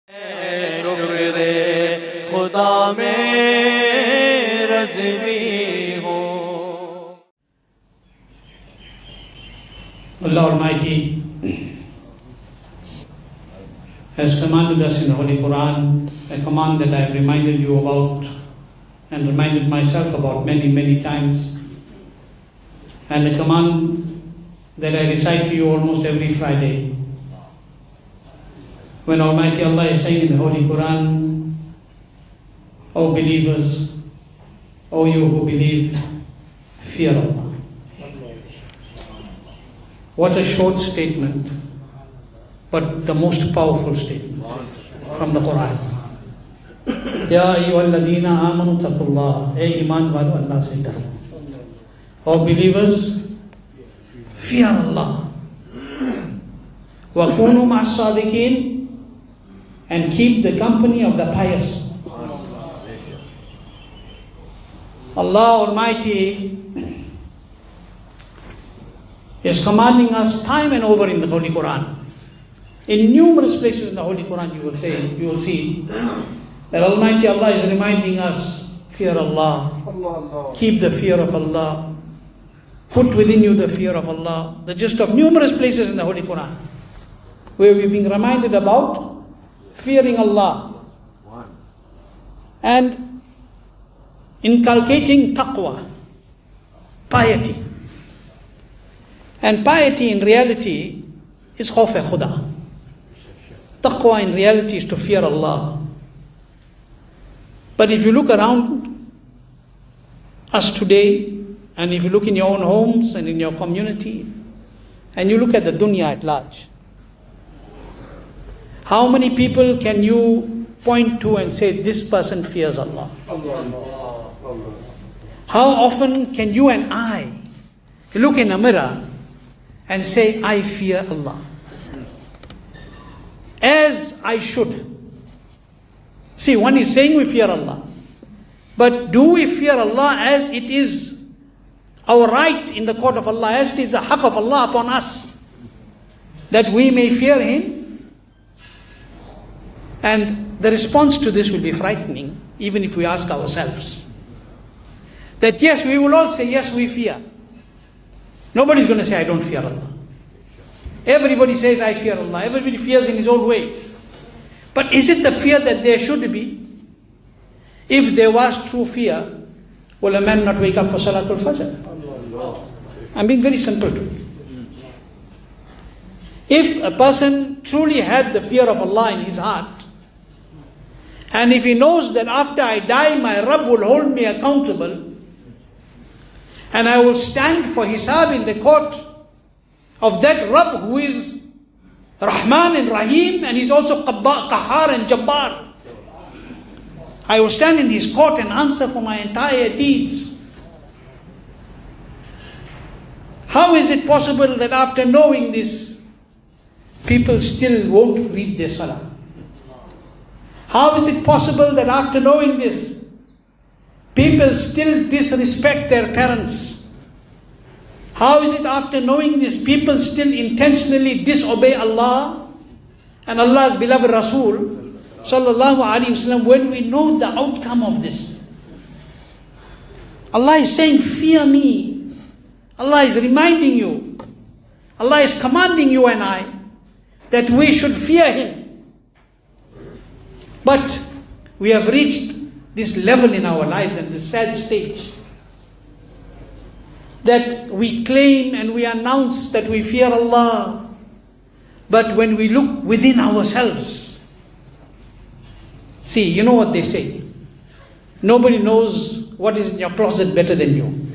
शुक्र खुदा में रज़वी हो। Allah Almighty has commanded us in the Holy Quran, a command that I have reminded you about and reminded myself about many times, and a command that I recite to you almost every Friday. When Almighty Allah is saying in the Holy Quran, O believers, O you who believe, fear Allah. What a short statement, but the most powerful statement from the Quran. Ya ayyuhalladheena amanu taqullah. Hey iman walo, Allah se daro. O believers, fear Allah. Wa kunu ma'as sadiqin, and keep the company of the pious. Allah Almighty is commanding us time and over in the Holy Quran. In numerous places in the Holy Quran you will see that Almighty Allah is reminding us, fear Allah, keep the fear of Allah, put within you the fear of Allah. The gist of numerous places in the Holy Quran where we're being reminded about fearing Allah and inculcating taqwa, piety. And piety in reality is khawf khuda. Taqwa in reality is to fear Allah. But if you look around us today, and if you look in your own homes and in your community, and you look at the dunya at large, how many people can you point to and say, this person fears Allah? How often can you and I look in a mirror and say, I fear Allah? As I should. See, one is saying we fear Allah. But do we fear Allah as it is our right in the court of Allah, as it is the haqq of Allah upon us, that we may fear Him? And the response to this will be frightening, even if we ask ourselves. That yes, we will all say, yes, we fear. Nobody's going to say, I don't fear Allah. Everybody says, I fear Allah. Everybody fears in his own way. But is it the fear that there should be? If there was true fear, will a man not wake up for Salatul Fajr? I'm being very simple to you. If a person truly had the fear of Allah in his heart, and if he knows that after I die, my Rabb will hold me accountable, and I will stand for hisab in the court of that Rabb who is Rahman and Rahim, and he's also Qahhar and Jabbar. I will stand in his court and answer for my entire deeds. How is it possible that after knowing this, people still won't read their salah? How is it possible that after knowing this, people still disrespect their parents? How is it after knowing this, people still intentionally disobey Allah and Allah's beloved Rasul sallallahu alaihi wasallam, when we know the outcome of this? Allah is saying, fear me. Allah is reminding you. Allah is commanding you and I that we should fear Him. But we have reached this level in our lives and this sad stage that we claim and we announce that we fear Allah, but when we look within ourselves, see, you know what they say, nobody knows what is in your closet better than you.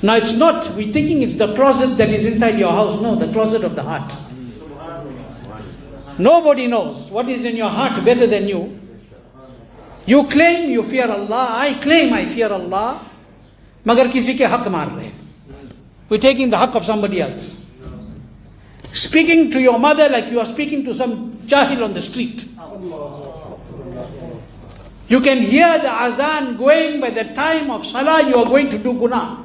Now it's not, we're thinking it's the closet that is inside your house. No, the closet of the heart. Nobody knows what is in your heart better than you. You claim you fear Allah, I claim I fear Allah, magar kisi ke haq maar rahe. We're taking the haq of somebody else. Speaking to your mother like you are speaking to some jahil on the street. You can hear the azan going, by the time of salah you are going to do guna.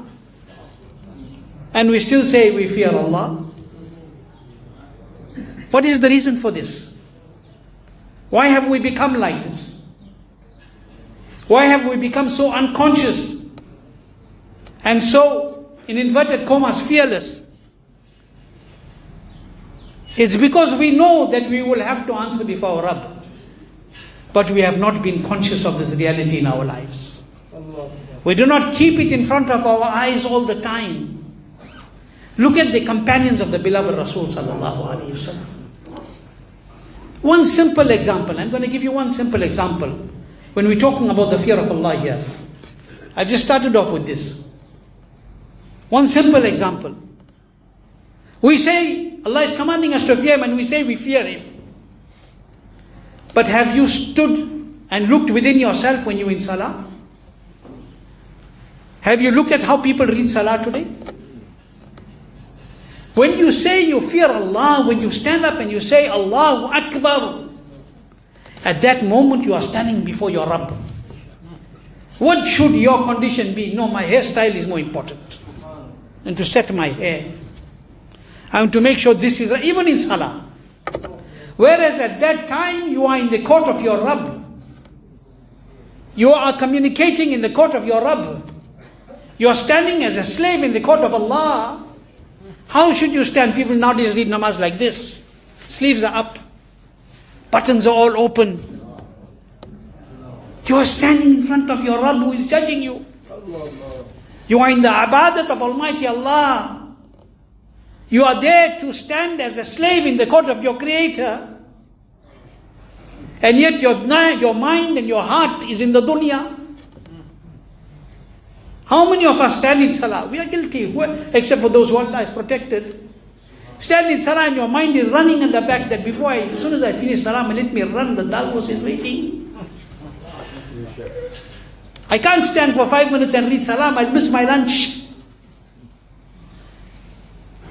And we still say we fear Allah. What is the reason for this? Why have we become like this? Why have we become so unconscious and so, in inverted commas, fearless? It's because we know that we will have to answer before our Rabb, but we have not been conscious of this reality in our lives. We do not keep it in front of our eyes all the time. Look at the companions of the beloved Rasul sallallahu alaihi wasallam. One simple example, I'm going to give you one simple example when we're talking about the fear of Allah here. I've just started off with this. One simple example. We say Allah is commanding us to fear Him, and we say we fear Him. But have you stood and looked within yourself when you're in Salah? Have you looked at how people read Salah today? When you say you fear Allah, when you stand up and you say Allahu Akbar, at that moment you are standing before your Rabb. What should your condition be? No, my hairstyle is more important. And to set my hair. I want to make sure this is, even in Salah. Whereas at that time you are in the court of your Rabb. You are communicating in the court of your Rabb. You are standing as a slave in the court of Allah. How should you stand? People nowadays read namaz like this. Sleeves are up. Buttons are all open. You are standing in front of your Rabb who is judging you. You are in the ibadat of Almighty Allah. You are there to stand as a slave in the court of your Creator. And yet your mind and your heart is in the dunya. How many of us stand in Salah? We are guilty, except for those who Allah has protected. Stand in Salah and your mind is running in the back that as soon as I finish Salah, let me run, the dalwas is waiting. I can't stand for 5 minutes and read Salam, I'll miss my lunch.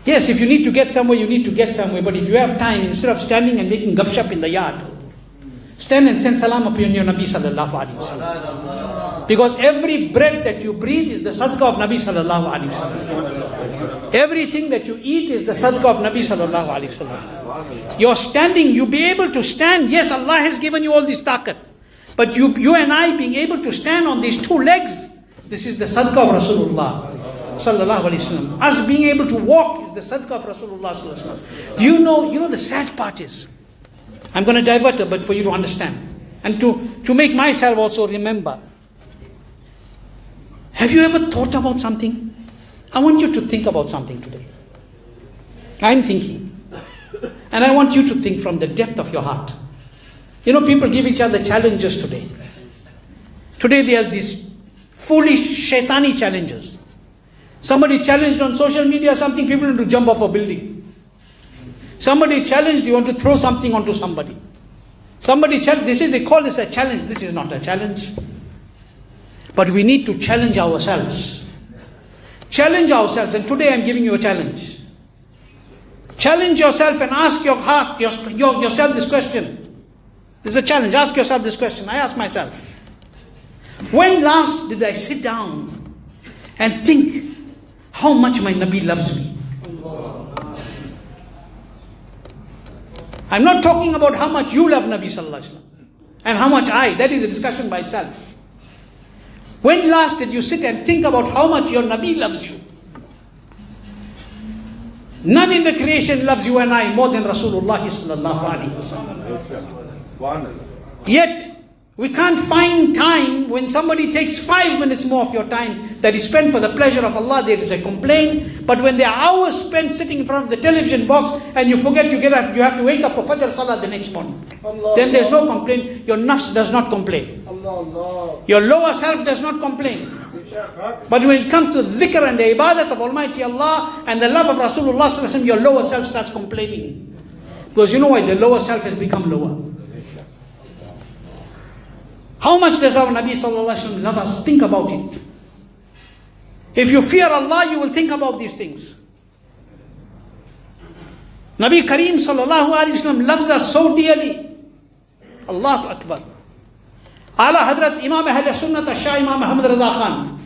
Yes, if you need to get somewhere, you need to get somewhere. But if you have time, instead of standing and making gupshup in the yard, stand and send salam upon your Nabi sallallahu alaihi wasallam. Because every breath that you breathe is the sadaqah of Nabi sallallahu alaihi wasallam. Everything that you eat is the sadaqah of Nabi sallallahu alaihi wasallam. You're standing, you be able to stand. Yes, Allah has given you all this taqat. But you and I being able to stand on these two legs, this is the sadaqah of Rasulullah sallallahu alaihi wasallam. Us being able to walk is the sadaqah of Rasulullah sallallahu alaihi wasallam. Do you know the sad part is, I'm going to divert it, but for you to understand and to make myself also remember. Have you ever thought about something? I want you to think about something today. I'm thinking. And I want you to think from the depth of your heart. People give each other challenges today. Today there's these foolish shaitani challenges. Somebody challenged on social media something, people want to jump off a building. Somebody challenged, you want to throw something onto somebody. Somebody challenged, they call this a challenge. This is not a challenge. But we need to challenge ourselves. Challenge ourselves, and today I'm giving you a challenge. Challenge yourself and ask your heart, yourself this question. This is a challenge. Ask yourself this question. I ask myself. When last did I sit down and think how much my Nabi loves me? I'm not talking about how much you love Nabi sallallahu alaihi wasallam and how much I. That is a discussion by itself. When last did you sit and think about how much your Nabi loves you? None in the creation loves you and I more than Rasulullah sallallahu alaihi wasallam. Yet, we can't find time when somebody takes 5 minutes more of your time that is spent for the pleasure of Allah, there is a complaint. But when there are hours spent sitting in front of the television box and you forget you have to wake up for Fajr Salah the next morning, then there's no complaint. Your nafs does not complain. Your lower self does not complain. But when it comes to the dhikr and the ibadat of Almighty Allah and the love of Rasulullah sallallahu alaihi wasallam, your lower self starts complaining. Because you know why? The lower self has become lower. How much does our Nabi sallallahu alaihi wasallam love us? Think about it. If you fear Allah, you will think about these things. Nabi Kareem sallallahu alaihi wasallam loves us so dearly. Allahu Akbar. Ala Hazrat Imam Ahl Sunnat Shah Imam Muhammad Raza Khan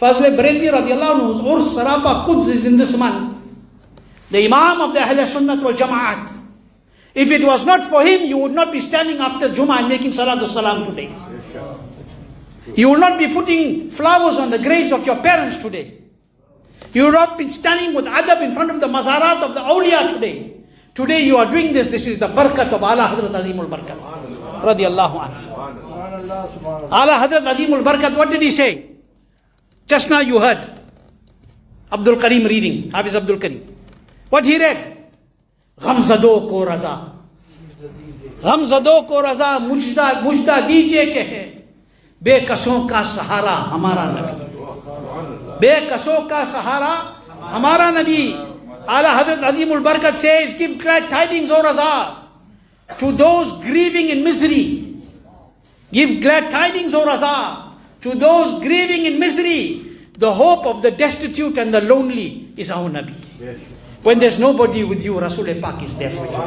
Fazl Barelvi radiallahu anhu, whose Urs Saraba Quds is in this month, the Imam of the Ahl Sunnat wal Jama'at, If it was not for him, you would not be standing after Jummah and making Salatul Salam today. You will not be putting flowers on the graves of your parents today. You will not be standing with adab in front of the mazarat of the awliya today. Today you are doing this. This is the barakat of Ala Hazrat Azimul Barakat. Radiallahu anhu. Ala Hazrat Azimul Barakat, what did he say? Just now you heard Abdul Karim reading, Hafiz Abdul Karim. What he read? Ghamzado ko raza. Ghamzado ko raza mujda dijiye ke hai. Bekason ka sahara hamara Nabi. Bekason ka sahara hamara Nabi. Ala Hazrat Azimul Barakat says, give glad tidings, O Raza, to those grieving in misery. Give glad tidings, O Raza, to those grieving in misery. The hope of the destitute and the lonely is our Nabi. When there's nobody with you, Rasul Pak is there for you.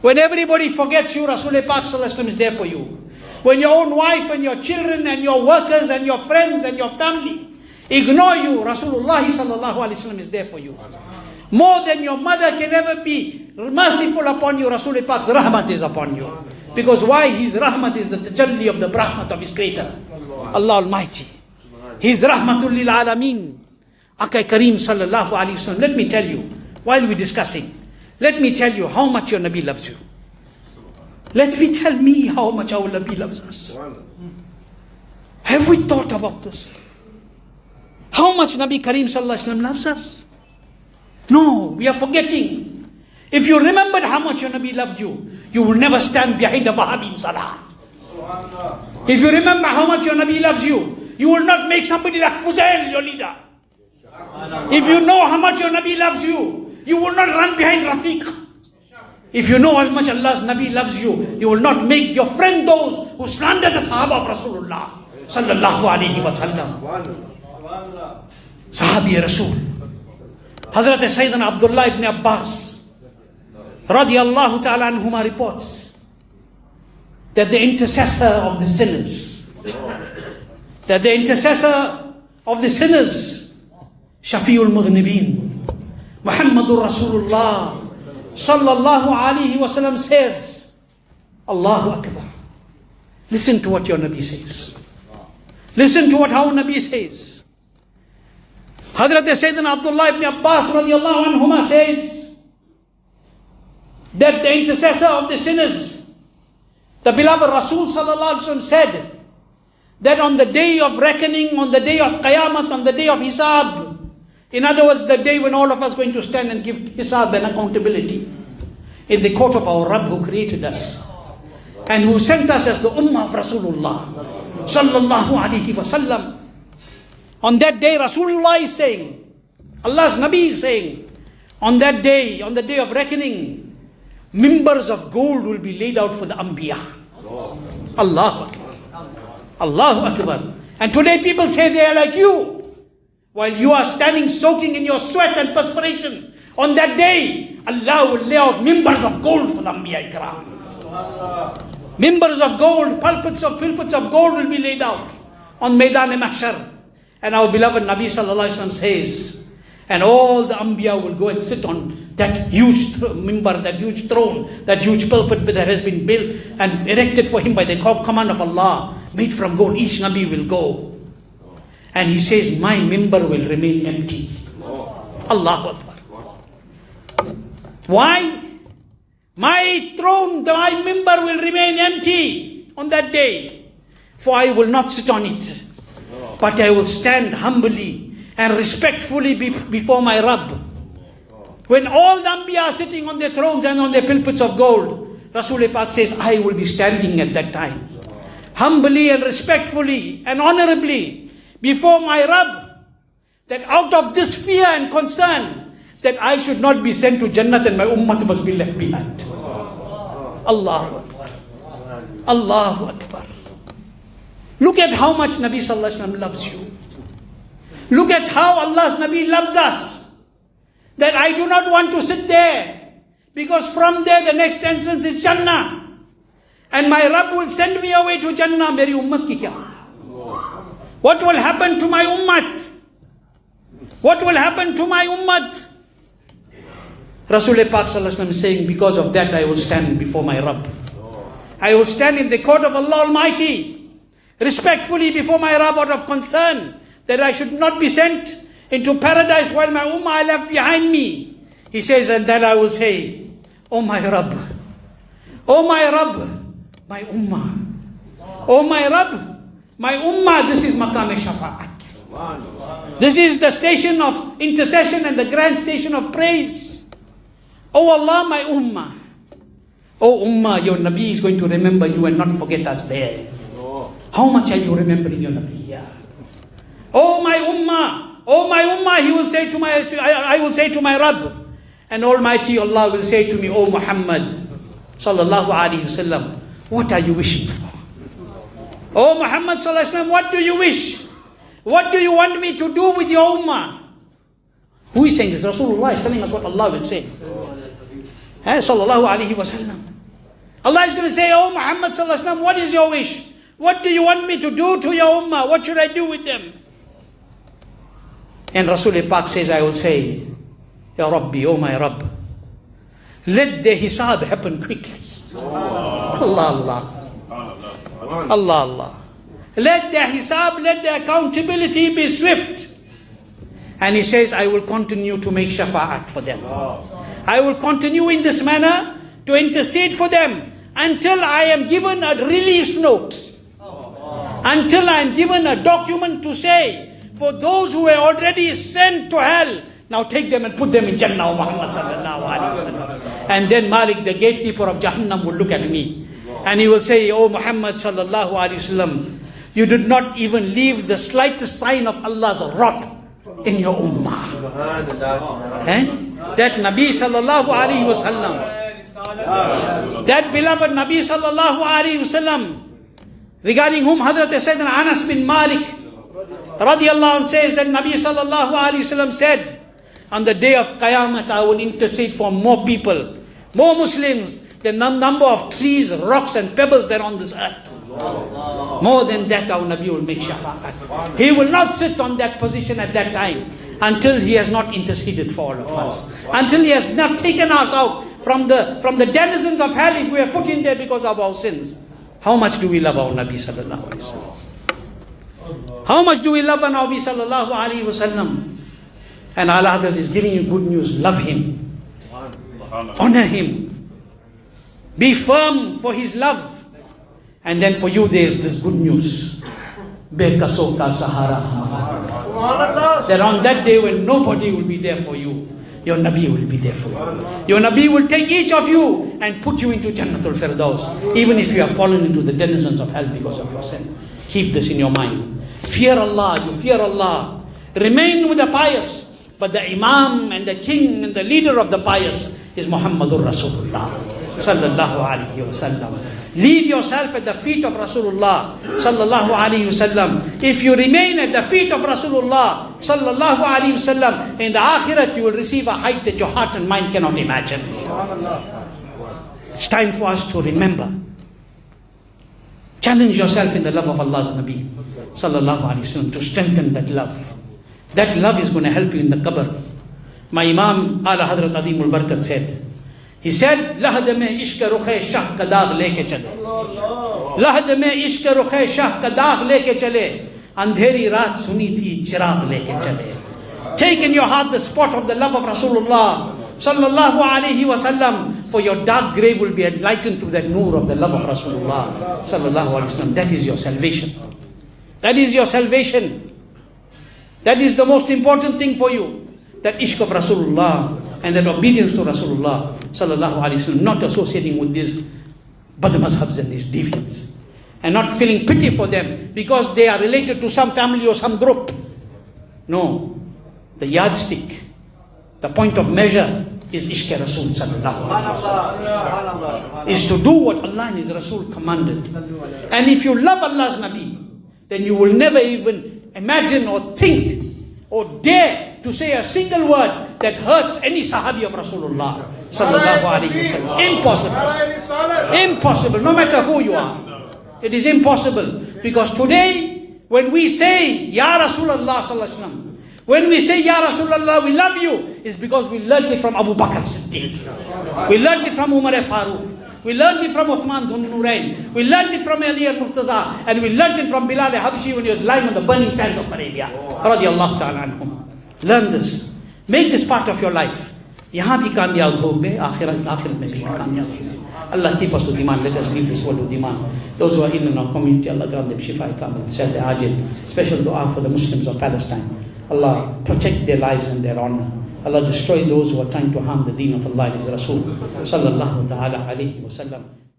When everybody forgets you, Rasul Pak is there for you. When your own wife and your children and your workers and your friends and your family ignore you, Rasulullah is there for you. More than your mother can ever be merciful upon you, Rasul Pak's rahmat is upon you. Because why? His rahmat is the tajalli of the brahmat of his creator, Allah Almighty. His rahmatul lil alameen. Akai Kareem sallallahu alayhi wa sallam. Let me tell you, while we're discussing, let me tell you how much your Nabi loves you. Let me tell me how much our Nabi loves us. Have we thought about this? How much Nabi Kareem sallallahu alayhi wa sallam loves us? No, we are forgetting. If you remembered how much your Nabi loved you, you will never stand behind a Wahhabi in Salah. If you remember how much your Nabi loves you, you will not make somebody like Fuzail your leader. If you know how much your Nabi loves you, you will not run behind Rafiq. If you know how much Allah's Nabi loves you, you will not make your friend those who slander the Sahaba of Rasulullah sallallahu alayhi wa sallam. Sahabi Rasul. Hazrat Sayyidina Abdullah ibn Abbas radiyallahu ta'ala anhuma reports that the intercessor of the sinners, Shafi'ul Mudhnibin, Muhammadur Rasulullah sallallahu alayhi wa sallam says, Allahu Akbar. Listen to what your Nabi says. Listen to what our Nabi says. Hazrat Sayyidina Abdullah ibn Abbas radiallahu anhuma says that the intercessor of the sinners, the beloved Rasul sallallahu alaihi wasallam said that on the day of reckoning, on the day of Qiyamah, on the day of Hisab, in other words, the day when all of us are going to stand and give Hisab and accountability in the court of our Rabb who created us and who sent us as the Ummah of Rasulullah sallallahu alaihi wasallam. On that day, Rasulullah is saying, Allah's Nabi is saying, on that day, on the day of reckoning, mimbars of gold will be laid out for the Anbiya. Allahu Akbar. Allahu Akbar. And today people say they are like you, while you are standing soaking in your sweat and perspiration. On that day, Allah will lay out mimbars of gold for the Anbiya Ikram. Mimbars of gold, pulpits of gold will be laid out on Maidan-e-Mahshar. And our beloved Nabi sallallahu alaihi wasallam says, and all the Anbiya will go and sit on that huge mimbar, that huge throne, that huge pulpit that has been built and erected for him by the command of Allah, made from gold. Each Nabi will go. And he says, my mimbar will remain empty. Allahu Akbar. Why? My throne, my mimbar will remain empty on that day. For I will not sit on it, but I will stand humbly and respectfully before my Rabb. When all the Anbiya are sitting on their thrones and on their pulpits of gold, Rasul Pak says, I will be standing at that time, humbly and respectfully and honorably before my Rabb, that out of this fear and concern, that I should not be sent to Jannat and my ummah must be left behind. Allahu Akbar. Allahu Akbar. Look at how much Nabi sallallahu alaihi wasallam loves you. Look at how Allah's Nabi loves us. That I do not want to sit there, because from there the next entrance is Jannah. And my Rabb will send me away to Jannah. Meri ummat ki kya? What will happen to my ummat? What will happen to my ummat? Rasul Pak Sallallahu Alaihi Wasallam is saying, because of that I will stand before my Rabb. I will stand in the court of Allah Almighty, respectfully before my Rabb, out of concern that I should not be sent into paradise while my ummah I left behind me. He says, and then I will say, oh my Rabb, my ummah. Oh my Rabb, my ummah, this is maqam shafa'at. This is the station of intercession and the grand station of praise. Oh Allah, my ummah. Oh ummah, your Nabi is going to remember you and not forget us there. How much are you remembering your Nabi here? Oh my ummah, he will say to I will say to my Rabb, and Almighty Allah will say to me, oh Muhammad sallallahu alaihi wasallam, what are you wishing for? Oh Muhammad sallallahu alaihi wasallam, what do you wish? What do you want me to do with your ummah? Who is saying this? Rasulullah is telling us what Allah will say. Sallallahu alaihi wasallam. Allah is going to say, oh Muhammad sallallahu alaihi wasallam, what is your wish? What do you want me to do to your ummah? What should I do with them? And Rasul Pak says, I will say, Ya Rabbi, oh my Rabb, let the hisab happen quickly. Allah. Let the hisab, let the accountability be swift. And he says, I will continue to make shafa'at for them. I will continue in this manner to intercede for them until I am given a release note. Until I am given a document to say, for those who were already sent to hell, now take them and put them in Jannah, Muhammad sallallahu alaihi wasallam. And then Malik, the gatekeeper of Jahannam, will look at me. And he will say, oh Muhammad sallallahu alaihi wasallam, you did not even leave the slightest sign of Allah's wrath in your ummah. That Nabi sallallahu alaihi wasallam, that beloved Nabi sallallahu alaihi wasallam, regarding whom Hazrat Sayyidina Anas bin Malik radiyallahu anhu says that Nabi sallallahu alaihi wasallam said, on the day of Qiyamah I will intercede for more people, more Muslims, the number of trees, rocks and pebbles that are on this earth. More than that, our Nabi will make shafa'at. He will not sit on that position at that time until he has not interceded for all of us. Until he has not taken us out from the denizens of hell if we are put in there because of our sins. How much do we love our Nabi sallallahu alaihi wasallam? How much do we love our Nabi sallallahu alaihi wasallam? And Allah is giving you good news. Love him. Honor him. Be firm for his love. And then for you there is this good news. Bekaso ka sahara. That on that day when nobody will be there for you, your Nabi will be there for you. Your Nabi will take each of you and put you into Jannatul Firdaus, even if you have fallen into the denizens of hell because of your sin. Keep this in your mind. Fear Allah, you fear Allah. Remain with the pious. But the Imam and the king and the leader of the pious is Muhammadur Rasulullah sallallahu alaihi wasallam. Leave yourself at the feet of Rasulullah sallallahu alaihi wasallam. If you remain at the feet of Rasulullah sallallahu alaihi wasallam, in the akhirat you will receive a height that your heart and mind cannot imagine. It's time for us to remember. Challenge yourself in the love of Allah's Nabi sallallahu alaihi wasallam to strengthen that love. That love is going to help you in the qabr. My Imam Ala Hazrat Azimul Barakat said, he said, Lahad mein ishq rukhe shah ka daag leke chale. Lahad mein ishq rukhe shah ka daag leke chale. Andheri raat suni thi chirag leke chale. Take in your heart the spot of the love of Rasulullah sallallahu alaihi wasallam, for your dark grave will be enlightened through that noor of the love of Rasulullah sallallahu alaihi wasallam. That is your salvation. That is your salvation. That is the most important thing for you. That ishq of Rasulullah and that obedience to Rasulullah sallallahu alaihi wasallam, not associating with these bad mazhabs and these deviants, and not feeling pity for them because they are related to some family or some group. No, the yardstick, the point of measure is ishq Rasul sallallahu alaihi wasallam, is to do what Allah and His Rasul commanded. And if you love Allah's Nabi, then you will never even imagine or think or dare to say a single word that hurts any Sahabi of Rasulullah sallallahu alaihi wasallam. Impossible. Impossible, no matter who you are. It is impossible. Because today, when we say, Ya Rasulullah sallallahu alaihi wasallam, When we say, Ya Rasulullah, we love you, it's because we learnt it from Abu Bakr Siddiq. We learnt it from Umar Farooq. We learnt it from Uthman Noori. We learnt it from Ali al-Murtaza. And we learnt it from Bilal al-Habshi when he was lying on the burning sands of Arabia. Radiallahu ta'ala anhum. Learn this. Make this part of your life. Yahan bhi kamyab ho be, akhirat mein bhi kamyab ho. Allah keep us with iman. Let us leave this world with iman. Those who are in our community, Allah grant them shifa kamil, sehat ajil. Special dua for the Muslims of Palestine. Allah protect their lives and their honor. Allah destroy those who are trying to harm the deen of Allah and His Rasul. Sallallahu ta'ala alayhi wa sallam.